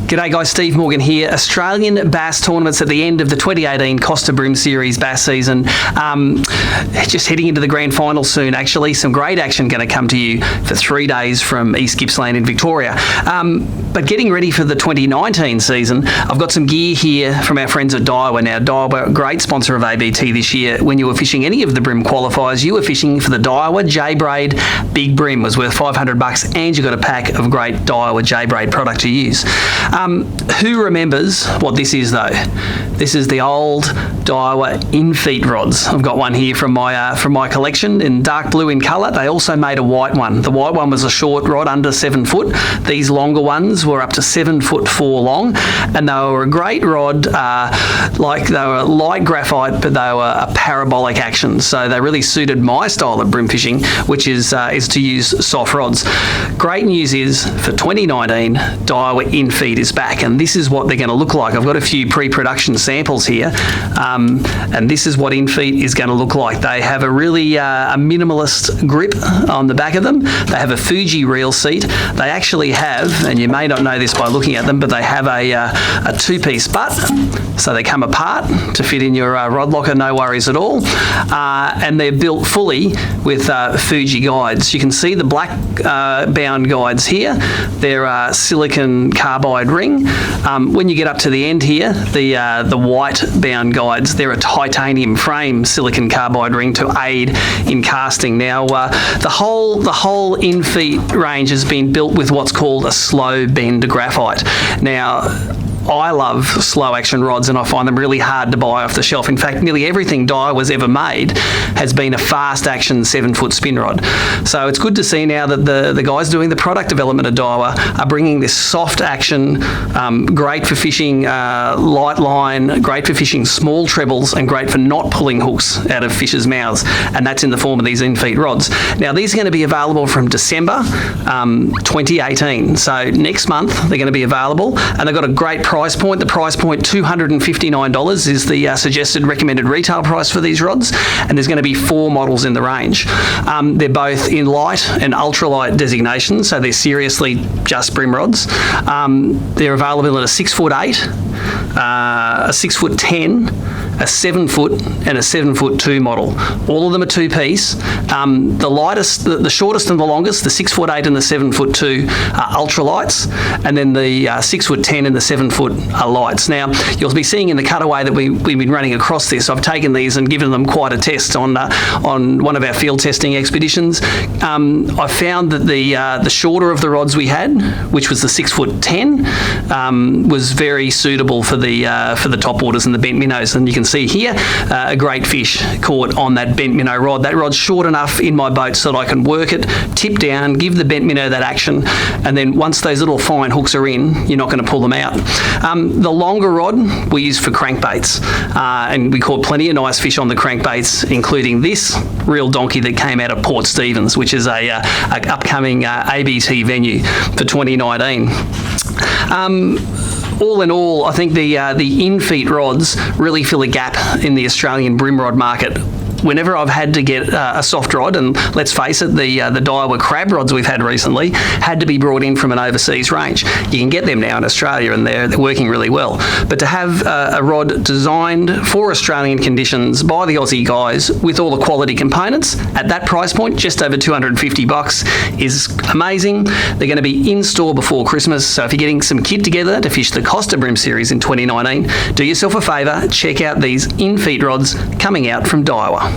G'day guys, Steve Morgan here. Australian bass tournaments at the end of the 2018 Costa Bream Series bass season. Just heading into the grand final soon, actually. Some great action going to come to you for 3 days from East Gippsland in Victoria. But getting ready for the 2019 season, I've got some gear here from our friends at Daiwa. Now, Daiwa, great sponsor of ABT this year. When you were fishing any of the bream qualifiers, you were fishing for the Daiwa J-Braid Big Bream. Was worth $500 and you got a pack of great Daiwa J-Braid product to use. Who remembers what this is though? This is the old Daiwa Infeet rods. I've got one here from my collection in dark blue in colour. They also made a white one. The white one was a short rod under 7 foot. These longer ones were up to 7'4" long, and they were a great rod. Like they were light graphite, but they were a parabolic action. So they really suited my style of bream fishing, which is to use soft rods. Great news is for 2019, Daiwa Infeet is back, and this is what they're going to look like. I've got a few pre-production samples here, and this is what Infeet is going to look like. They have a really a minimalist grip on the back of them. They have a Fuji reel seat. They actually have, and you may not know this by looking at them, but they have a two-piece butt, so they come apart to fit in your rod locker, no worries at all. And they're built fully with Fuji guides. You can see the black bound guides here. They're silicon carbide ring. When you get up to the end here, the white bound guides, they're a titanium frame silicon carbide ring to aid in casting. Now, the whole Infeet range has been built with what's called a slow bend graphite. Now, I love slow action rods and I find them really hard to buy off the shelf. In fact, nearly everything Daiwa's ever made has been a fast action 7-foot spin rod. So it's good to see now that the guys doing the product development at Daiwa are bringing this soft action, great for fishing light line, great for fishing small trebles, and great for not pulling hooks out of fish's mouths. And that's in the form of these Infeet rods. Now, these are going to be available from December 2018. So next month they're going to be available, and they've got a great price point. The price point, $259, is the suggested recommended retail price for these rods, and there's going to be 4 models in the range. They're both in light and ultralight designations, so they're seriously just bream rods. They're available at a 6'8", a 6'10", a 7-foot, and a 7'2" model. All of them are 2-piece. The lightest, the shortest and the longest, the 6'8" and the 7'2" are ultralights, and then the 6'10" and the 7-foot are lights. Now, you'll be seeing in the cutaway that we've been running across this, I've taken these and given them quite a test on one of our field testing expeditions. I found that the shorter of the rods we had, which was the 6'10", was very suitable for the top waters and the bent minnows. And you can see here a great fish caught on that bent minnow rod. That rod's short enough in my boat so that I can work it, tip down, give the bent minnow that action, and then once those little fine hooks are in, you're not going to pull them out. The longer rod we use for crankbaits, and we caught plenty of nice fish on the crankbaits, including this real donkey that came out of Port Stephens, which is a upcoming ABT venue for 2019. All in all, I think the Infeet rods really fill a gap in the Australian bream rod market. Whenever I've had to get a soft rod, and let's face it, the Daiwa crab rods we've had recently had to be brought in from an overseas range. You can get them now in Australia and they're working really well. But to have a rod designed for Australian conditions by the Aussie guys with all the quality components at that price point, just over $250, is amazing. They're going to be in store before Christmas, so if you're getting some kit together to fish the Costa Bream Series in 2019, do yourself a favour, check out these Infeet rods coming out from Daiwa.